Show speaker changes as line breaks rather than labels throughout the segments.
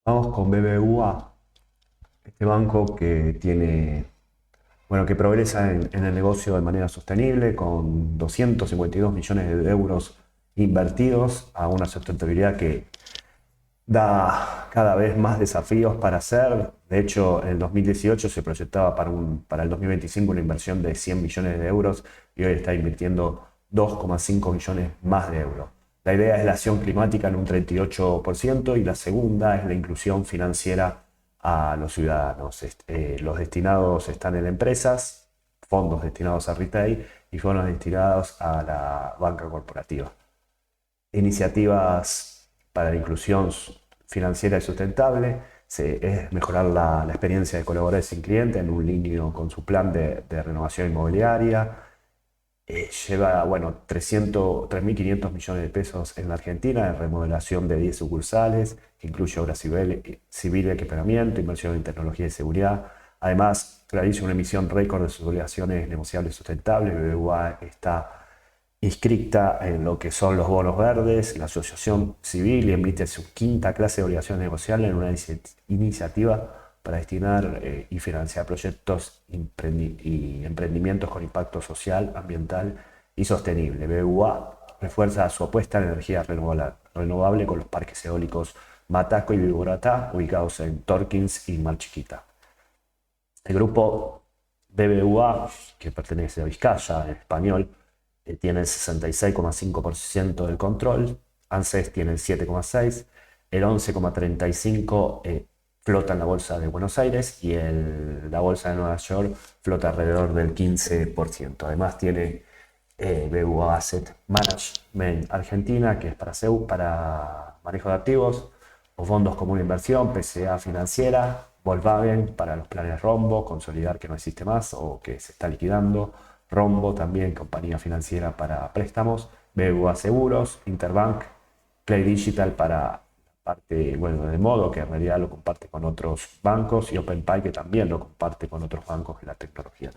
Vamos con BBVA, este banco que tiene, bueno, que progresa en el negocio de manera sostenible con 252 millones de euros invertidos a una sustentabilidad que da cada vez más desafíos para hacer. De hecho, en el 2018 se proyectaba para el 2025 una inversión de 100 millones de euros y hoy está invirtiendo 2,5 millones más de euros. La idea es la acción climática en un 38% y la segunda es la inclusión financiera a los ciudadanos. Los destinados están en empresas, fondos destinados a retail y fondos destinados a la banca corporativa. Iniciativas para la inclusión financiera y sustentable, es mejorar la experiencia de colaboradores sin cliente en un línea con su plan de renovación inmobiliaria. Lleva, bueno, 3.500 millones de pesos en la Argentina en remodelación de 10 sucursales, que incluye obra civil y equipamiento, inversión en tecnología y seguridad. Además, realiza una emisión récord de sus obligaciones negociables sustentables. BBVA está inscrita en lo que son los bonos verdes, la asociación civil, y emite su quinta clase de obligaciones negociables en una iniciativa para destinar y financiar proyectos y emprendimientos con impacto social, ambiental y sostenible. BBVA refuerza su apuesta en energía renovable con los parques eólicos Mataco y Viboratá, ubicados en Torkins y Mar Chiquita. El grupo BBVA, que pertenece a Vizcaya, en español, tiene el 66,5% del control, ANSES tiene el 7,6%, el 11,35% flota en la bolsa de Buenos Aires y la bolsa de Nueva York flota alrededor del 15%. Además tiene BBVA Asset Management Argentina, que es para manejo de activos, o fondos común de inversión, PCA Financiera, Volkswagen para los planes Rombo, consolidar que no existe más o que se está liquidando, Rombo también, compañía financiera para préstamos, BBVA Seguros, Interbank, Play Digital para parte, bueno, de modo que en realidad lo comparte con otros bancos y OpenPay que también lo comparte con otros bancos en la tecnología.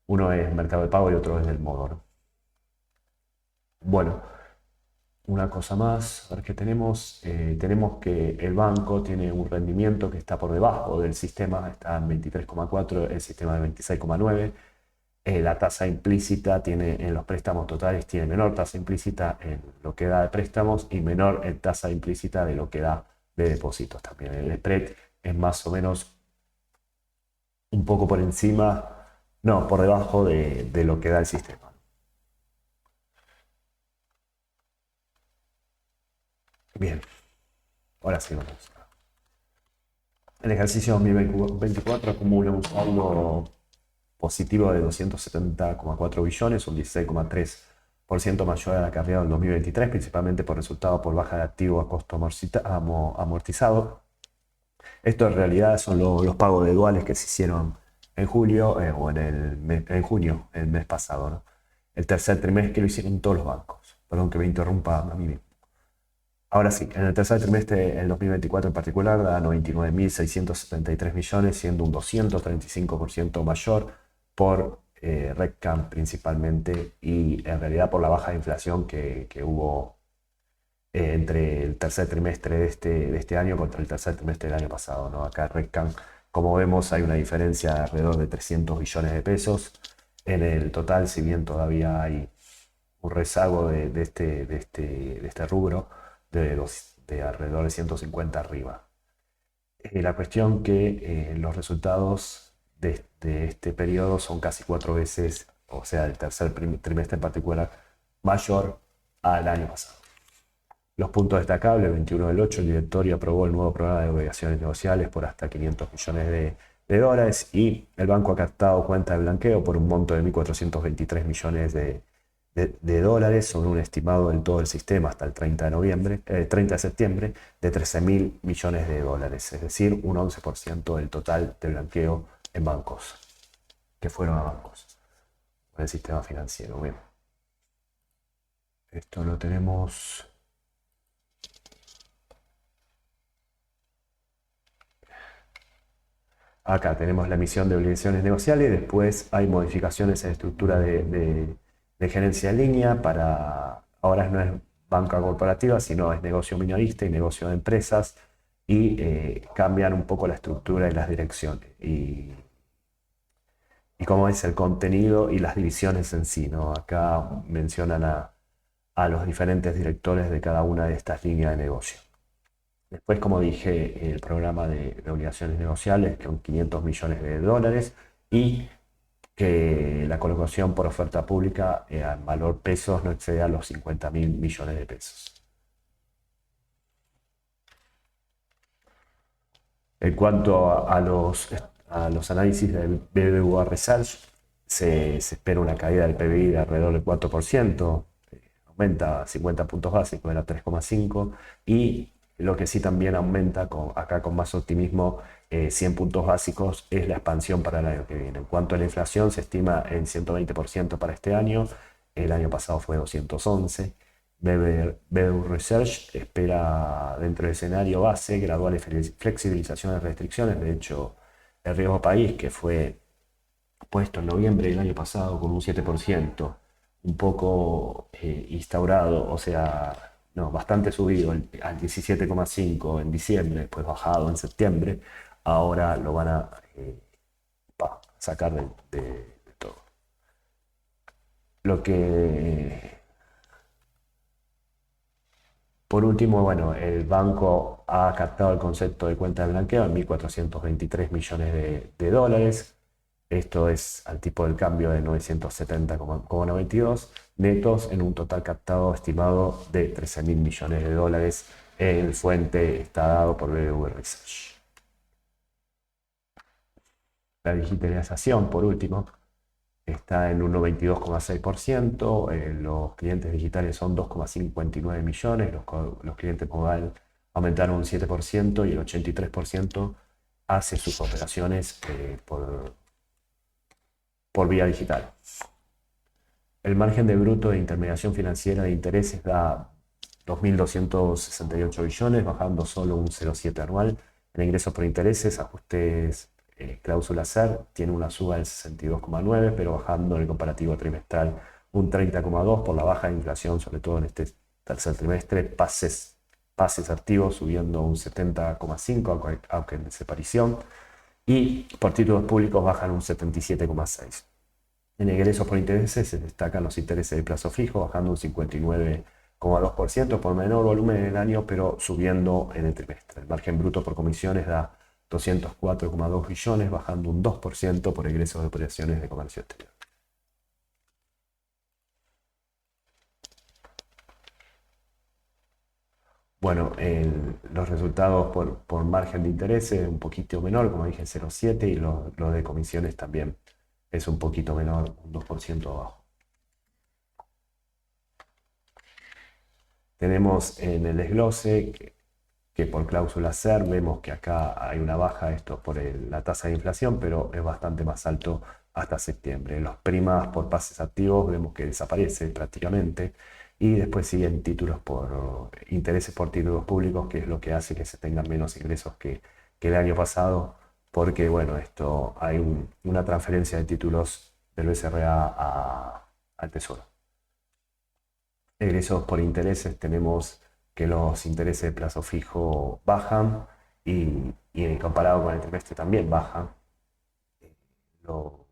Uno es Mercado de Pago y otro es del modo, ¿no? Bueno, una cosa más, a ver qué tenemos. Tenemos que el banco tiene un rendimiento que está por debajo del sistema, está en 23,4, el sistema de 26,9. La tasa implícita tiene en los préstamos totales, tiene menor tasa implícita en lo que da de préstamos y menor en tasa implícita de lo que da de depósitos también. El spread es más o menos un poco por encima, no, por debajo de lo que da el sistema. Bien, ahora sí vamos. El ejercicio 2024 acumula un saldo positivo de 270,4 billones, un 16,3% mayor a la carrera del 2023, principalmente por resultado por baja de activo a costo amortizado. Esto en realidad son los pagos de duales que se hicieron en julio o en junio, el mes pasado, ¿no? El tercer trimestre lo hicieron todos los bancos. Perdón que me interrumpa a mí mismo. Ahora sí, en el tercer trimestre, el 2024 en particular, da 99.673 millones, siendo un 235% mayor por RedCap principalmente y en realidad por la baja de inflación que hubo entre el tercer trimestre de este año contra el tercer trimestre del año pasado, ¿no? Acá RedCap, como vemos, hay una diferencia de alrededor de 300 billones de pesos. En el total, si bien todavía hay un rezago de este rubro de alrededor de 150 arriba. La cuestión que los resultados de este periodo son casi 4 veces, o sea, el tercer trimestre en particular, mayor al año pasado. Los puntos destacables: 21 del 8, el directorio aprobó el nuevo programa de obligaciones negociables por hasta 500 millones de dólares y el banco ha captado cuenta de blanqueo por un monto de 1.423 millones de dólares sobre un estimado del todo el sistema hasta el 30 de septiembre de 13.000 millones de dólares, es decir, un 11% del total de blanqueo en bancos, que fueron a bancos, en el sistema financiero. Bien, esto lo tenemos. Acá tenemos la emisión de obligaciones negociables, después hay modificaciones en estructura de gerencia en línea ahora no es banca corporativa, sino es negocio minorista y negocio de empresas. y cambian un poco la estructura y las direcciones y cómo es el contenido y las divisiones en sí, ¿no? Acá mencionan a los diferentes directores de cada una de estas líneas de negocio. Después, como dije, el programa de obligaciones negociables con 500 millones de dólares y que la colocación por oferta pública en valor pesos no exceda los 50.000 millones de pesos. En cuanto a los análisis del BBVA Research, se espera una caída del PBI de alrededor del 4%, aumenta 50 puntos básicos, era 3,5, y lo que sí también aumenta acá con más optimismo 100 puntos básicos es la expansión para el año que viene. En cuanto a la inflación, se estima en 120% para este año, el año pasado fue 211. BBVA Research espera dentro del escenario base graduales flexibilizaciones de restricciones. De hecho, el riesgo país, que fue puesto en noviembre del año pasado con un 7%, un poco instaurado, o sea, no, bastante subido al 17,5 en diciembre, después bajado en septiembre, ahora lo van a sacar de todo. Lo que Por último, bueno, el banco ha captado el concepto de cuenta de blanqueo en 1.423 millones de dólares. Esto es al tipo del cambio de 970,92 netos en un total captado estimado de 13.000 millones de dólares. El fuente está dado por BBVA Research. La digitalización, por último, está en un 92,6%, los clientes digitales son 2,59 millones, los clientes mobile aumentaron un 7% y el 83% hace sus operaciones por vía digital. El margen de bruto de intermediación financiera de intereses da 2.268 billones, bajando solo un 0,7 anual. En ingresos por intereses, ajustes cláusula SER tiene una suba del 62,9, pero bajando en el comparativo trimestral un 30,2 por la baja de inflación, sobre todo en este tercer trimestre. Pases activos subiendo un 70,5, aunque en desaparición. Y por títulos públicos bajan un 77,6. En ingresos por intereses se destacan los intereses de plazo fijo, bajando un 59,2% por menor volumen en el año, pero subiendo en el trimestre. El margen bruto por comisiones da 204,2 billones, bajando un 2% por ingresos de operaciones de comercio exterior. Bueno, los resultados por margen de interés es un poquito menor, como dije, 0,7, y lo de comisiones también es un poquito menor, un 2% abajo. Tenemos en el desglose que por cláusula SER vemos que acá hay una baja, esto por la tasa de inflación, pero es bastante más alto hasta septiembre. Los primas por pases activos vemos que desaparece prácticamente, y después siguen títulos por intereses por títulos públicos, que es lo que hace que se tengan menos ingresos que el año pasado, porque bueno, esto hay una transferencia de títulos del BCRA al Tesoro. Egresos por intereses, tenemos que los intereses de plazo fijo bajan y comparado con el trimestre también bajan. Lo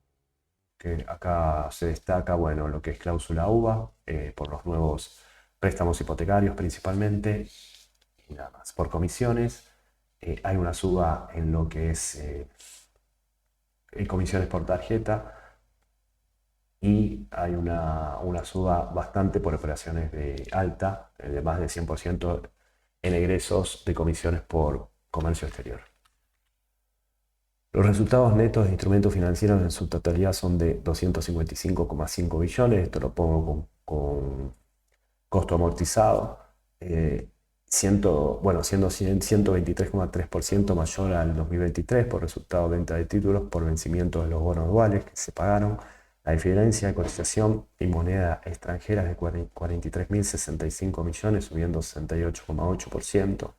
que acá se destaca, bueno, lo que es cláusula UVA, por los nuevos préstamos hipotecarios principalmente, y nada más. Por comisiones, hay una suba en lo que es comisiones por tarjeta, y hay una suba bastante por operaciones de alta, de más de 100% en egresos de comisiones por comercio exterior. Los resultados netos de instrumentos financieros en su totalidad son de 255,5 billones, esto lo pongo con costo amortizado, siendo 123,3% mayor al 2023 por resultado de venta de títulos por vencimiento de los bonos duales que se pagaron. La diferencia de cotización en moneda extranjera es de 43.065 millones, subiendo 68,8%.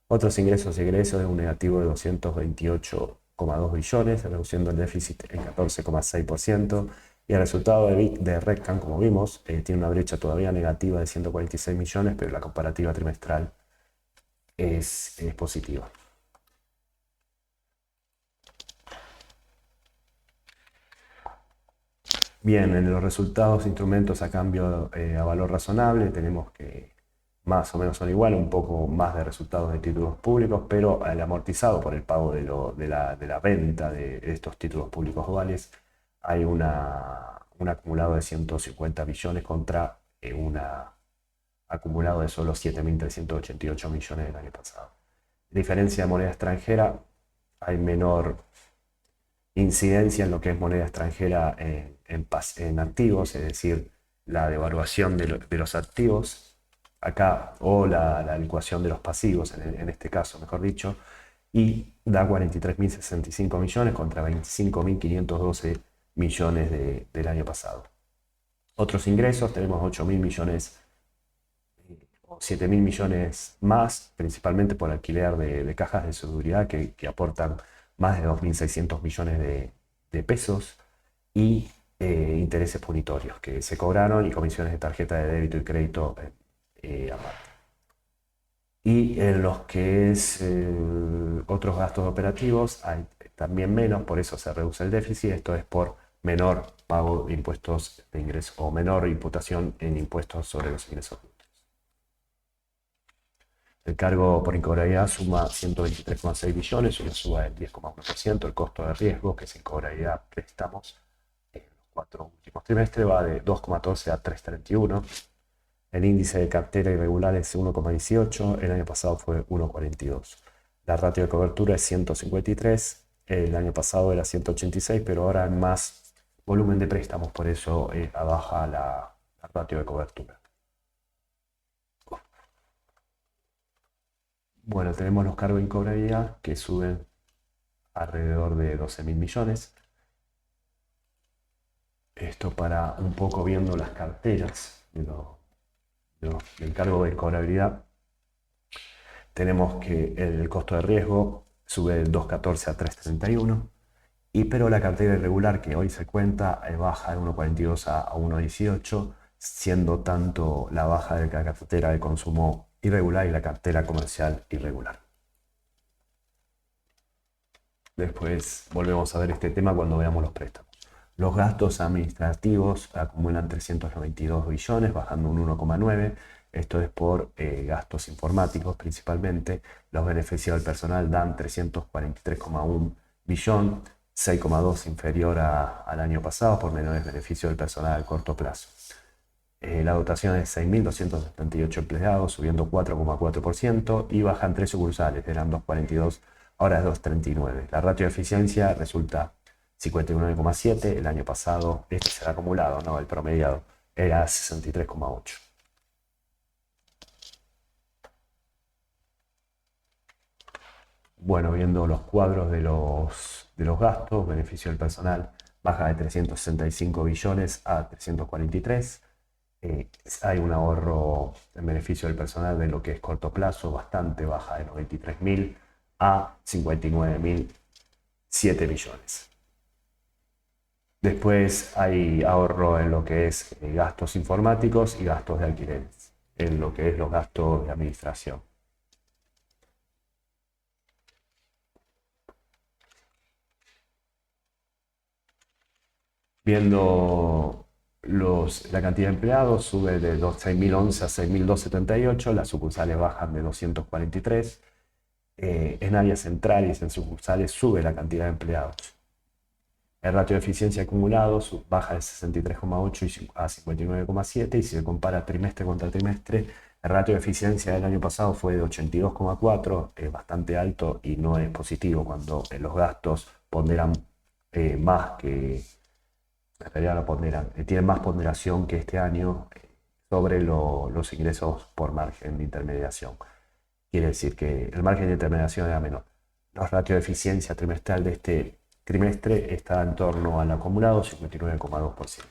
Otros ingresos y egresos es un negativo de 228,2 billones, reduciendo el déficit en 14,6%. Y el resultado de RECAN, como vimos, tiene una brecha todavía negativa de 146 millones, pero la comparativa trimestral es positiva. Bien, en los resultados, instrumentos a cambio a valor razonable, tenemos que más o menos son igual, un poco más de resultados de títulos públicos, pero el amortizado por el pago de la venta de estos títulos públicos duales, hay un acumulado de 150 billones contra un acumulado de solo 7.388 millones del año pasado. Diferencia de moneda extranjera, hay menor incidencia en lo que es moneda extranjera en activos, es decir, la devaluación de los activos acá, o la licuación de los pasivos, en este caso, mejor dicho, y da 43.065 millones contra 25.512 millones del año pasado. Otros ingresos, tenemos 8.000 millones o 7.000 millones más, principalmente por alquiler de cajas de seguridad que aportan más de 2.600 millones de pesos, y intereses punitorios que se cobraron y comisiones de tarjeta de débito y crédito aparte. Y en los que es otros gastos operativos hay también menos, por eso se reduce el déficit. Esto es por menor pago de impuestos de ingreso o menor imputación en impuestos sobre los ingresos brutos. El cargo por incobrabilidad suma 123,6 billones, una suba del 10,1%. El costo de riesgo, que es incobrabilidad préstamos, en los 4 últimos trimestres va de 2,14 a 3,31. El índice de cartera irregular es 1,18, el año pasado fue 1,42. La ratio de cobertura es 153, el año pasado era 186, pero ahora hay más volumen de préstamos, por eso baja la ratio de cobertura. Bueno, tenemos los cargos de incobrabilidad que suben alrededor de 12.000 millones. Esto para un poco viendo las carteras del cargo de incobrabilidad. Tenemos que el costo de riesgo sube de 2,14 a 3,31, pero la cartera irregular que hoy se cuenta baja de 1,42 a 1,18, siendo tanto la baja de la cartera de consumo irregular y la cartera comercial irregular. Después volvemos a ver este tema cuando veamos los préstamos. Los gastos administrativos acumulan 392 billones, bajando un 1,9. Esto es por gastos informáticos principalmente. Los beneficios del personal dan 343,1 billón, 6,2 inferior al año pasado por menores beneficios del personal a corto plazo. La dotación es 6.278 empleados, subiendo 4,4%, y bajan 3 sucursales, eran 2,42, ahora es 2,39. La ratio de eficiencia resulta 59,7, el año pasado, este será acumulado, ¿no? El promediado era 63,8. Bueno, viendo los cuadros de los gastos, beneficio del personal baja de 365 billones a 343. Hay un ahorro en beneficio del personal de lo que es corto plazo, bastante, baja de 93.000 a 59.007 millones. Después hay ahorro en lo que es gastos informáticos y gastos de alquileres, en lo que es los gastos de administración. Viendo la cantidad de empleados, sube de 6.011 a 6.278, las sucursales bajan de 243. En áreas centrales, en sucursales, sube la cantidad de empleados. El ratio de eficiencia acumulado baja de 63,8 a 59,7, y si se compara trimestre contra trimestre, el ratio de eficiencia del año pasado fue de 82,4, bastante alto y no es positivo cuando los gastos ponderan más que... En realidad no ponderan, tienen más ponderación que este año sobre los ingresos por margen de intermediación. Quiere decir que el margen de intermediación era menor. Los ratios de eficiencia trimestral de este trimestre está en torno al acumulado 59,2%.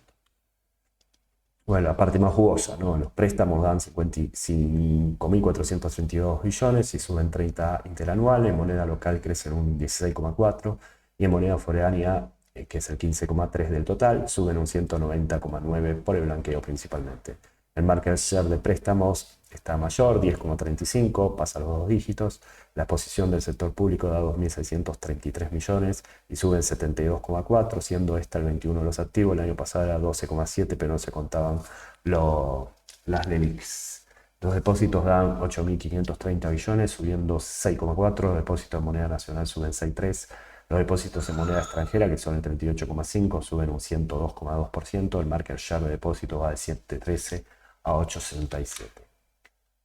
Bueno, la parte más jugosa, ¿no? Los préstamos dan 55.432 billones y suben 30 interanual. En moneda local crecen un 16,4, y en moneda foránea, que es el 15,3 del total, suben un 190,9 por el blanqueo principalmente. El market share de préstamos está mayor, 10,35, pasa a los dos dígitos. La exposición del sector público da 2.633 millones y sube en 72,4, siendo esta el 21 de los activos. El año pasado era 12,7, pero no se contaban las LELIQs. Los depósitos dan 8.530 billones, subiendo 6,4. Los depósitos en moneda nacional suben 6,3. Los depósitos en moneda extranjera, que son el 38,5, suben un 102,2%. El market share de depósito va de 7,13 a 8,67.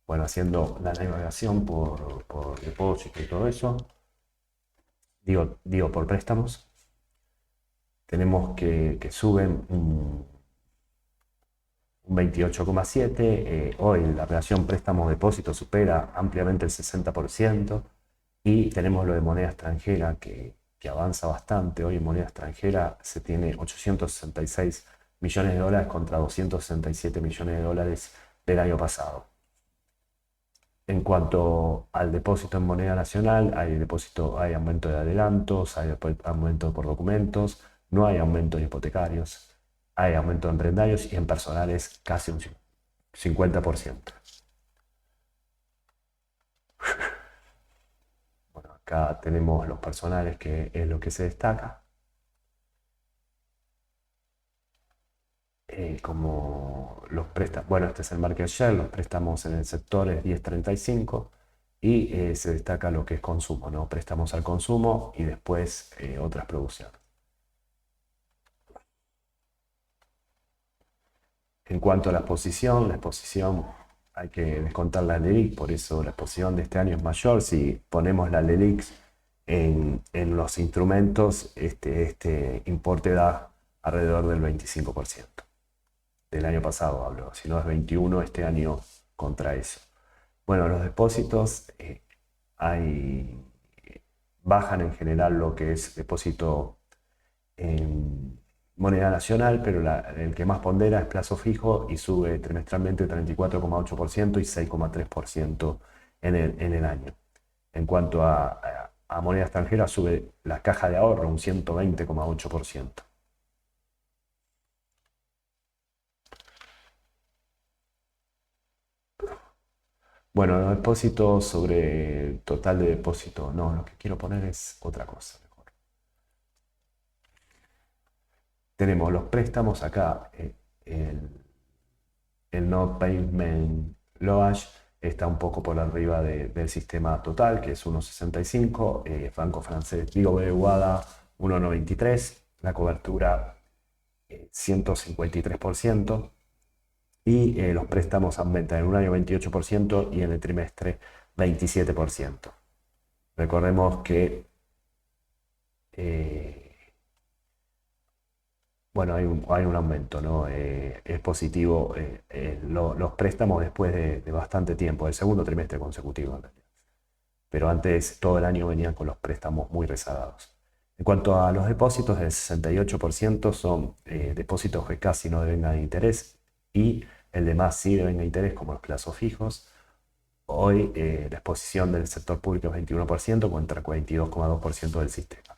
Bueno, haciendo la navegación por depósito y todo eso, digo por préstamos, tenemos que suben un 28,7. Hoy la relación préstamos-depósito supera ampliamente el 60%. Y tenemos lo de moneda extranjera que avanza bastante. Hoy en moneda extranjera se tiene 866 millones de dólares contra 267 millones de dólares del año pasado. En cuanto al depósito en moneda nacional, hay aumento de adelantos, hay aumento por documentos, no hay aumento en hipotecarios, hay aumento en prendarios y en personales casi un 50%. Bueno, acá tenemos los personales, que es lo que se destaca. Como los préstamos, bueno, este es el market share, los préstamos en el sector es 10,35 y se destaca lo que es consumo, ¿no? Préstamos al consumo y después otras producciones. En cuanto a la exposición hay que descontar la LELIQ, por eso la exposición de este año es mayor. Si ponemos la LELIQ en los instrumentos, este importe da alrededor del 25%. Del año pasado hablo, si no es 21 este año contra eso. Bueno, los depósitos bajan en general lo que es depósito en moneda nacional, pero el que más pondera es plazo fijo y sube trimestralmente 34,8% y 6,3% en el año. En cuanto a moneda extranjera, sube la caja de ahorro un 120,8%. Bueno, los depósitos sobre total de depósito, no, lo que quiero poner es otra cosa mejor. Tenemos los préstamos acá, el no payment loage está un poco por arriba del sistema total, que es 1,65, Banco Francés, digo BBVA 1,93, la cobertura 153%. Y los préstamos aumentan en un año 28% y en el trimestre 27%. Recordemos que bueno, hay un aumento, ¿no? Es positivo los préstamos después de bastante tiempo, el segundo trimestre consecutivo en realidad. Pero antes todo el año venían con los préstamos muy rezagados. En cuanto a los depósitos, el 68% son depósitos que casi no devengan interés y el demás sí devenga interés, como los plazos fijos. Hoy la exposición del sector público es 21% contra 42,2% del sistema.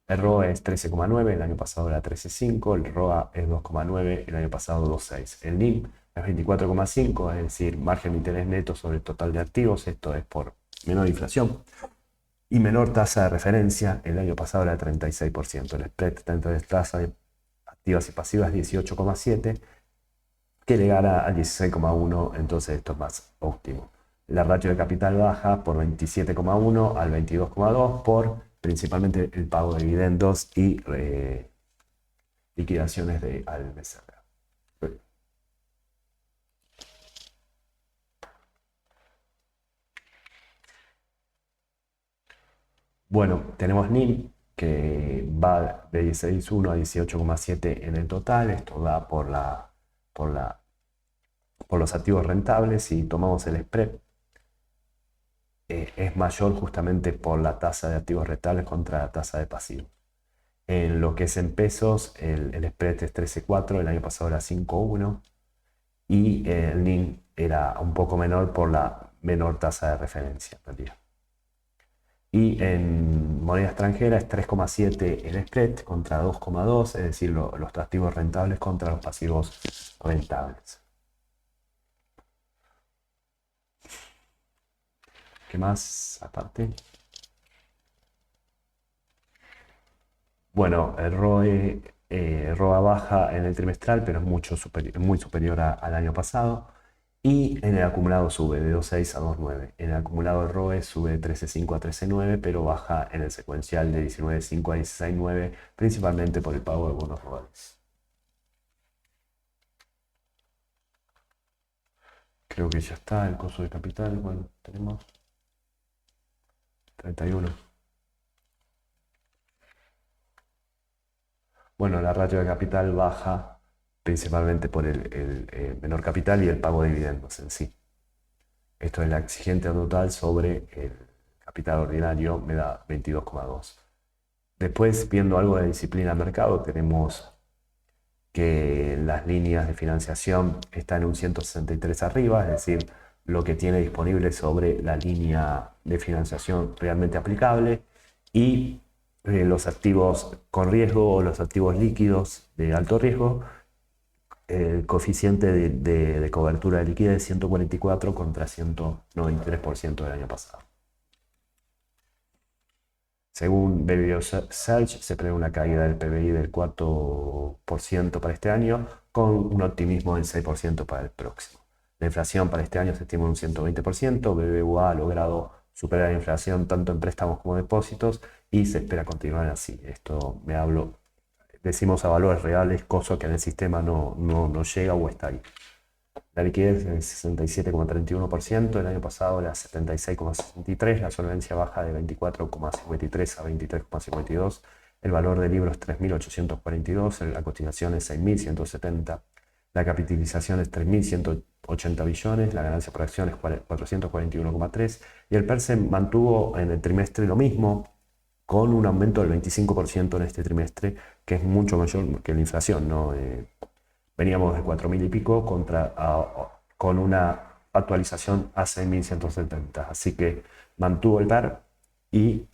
El ROE es 13,9, el año pasado era 13,5, el ROA es 2,9, el año pasado 2,6. El NIM es 24,5, es decir, margen de interés neto sobre el total de activos, esto es por menor inflación y menor tasa de referencia, el año pasado era 36%. El spread entre tasas de activas y pasivas 18,7, que le gana al 16,1, entonces esto es más óptimo. La ratio de capital baja por 27,1 al 22,2 por principalmente el pago de dividendos y liquidaciones de ALMSR. Bueno, tenemos NIM que va de 16,1 a 18,7 en el total. Esto da por los activos rentables. Si tomamos el spread, es mayor justamente por la tasa de activos rentables contra la tasa de pasivos. En lo que es en pesos, el spread es 13,4, el año pasado era 5,1 y el NIM era un poco menor por la menor tasa de referencia en realidad. Y en moneda extranjera es 3,7 el spread contra 2,2, es decir, los activos rentables contra los pasivos rentables. ¿Qué más aparte? Bueno, el ROE, ROA baja en el trimestral, pero es muy superior al año pasado. Y en el acumulado sube de 2,6 a 2,9. En el acumulado el ROE sube de 13,5 a 13,9, pero baja en el secuencial de 19,5 a 16,9, principalmente por el pago de bonos rurales. Creo que ya está el costo de capital. Bueno, tenemos 31. Bueno, la ratio de capital baja principalmente por el menor capital y el pago de dividendos en sí. Esto es la exigente total sobre el capital ordinario, me da 22,2. Después, viendo algo de disciplina de mercado, tenemos que las líneas de financiación están en un 163 arriba, es decir, lo que tiene disponible sobre la línea de financiación realmente aplicable, y los activos con riesgo o los activos líquidos de alto riesgo, el coeficiente de cobertura de liquidez es 144 contra 193% del año pasado. Según BBVA Search, se prevé una caída del PBI del 4% para este año, con un optimismo del 6% para el próximo. La inflación para este año se estima en un 120%. BBVA ha logrado superar la inflación tanto en préstamos como depósitos y se espera continuar así. Esto decimos a valores reales, cosa que en el sistema no llega o está ahí. La liquidez es del 67,31%, el año pasado era 76,63%, la solvencia baja de 24,53 a 23,52%, el valor del libro es 3.842, la cotización es 6.170, la capitalización es 3.180 billones, la ganancia por acción es 441,3 y el PER se mantuvo en el trimestre lo mismo, con un aumento del 25% en este trimestre, que es mucho mayor que la inflación, ¿no? Veníamos de 4.000 y pico con una actualización a 6.170. Así que mantuvo el PER y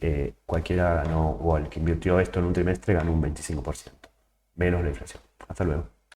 cualquiera ganó, o el que invirtió esto en un trimestre ganó un 25%, menos la inflación. Hasta luego.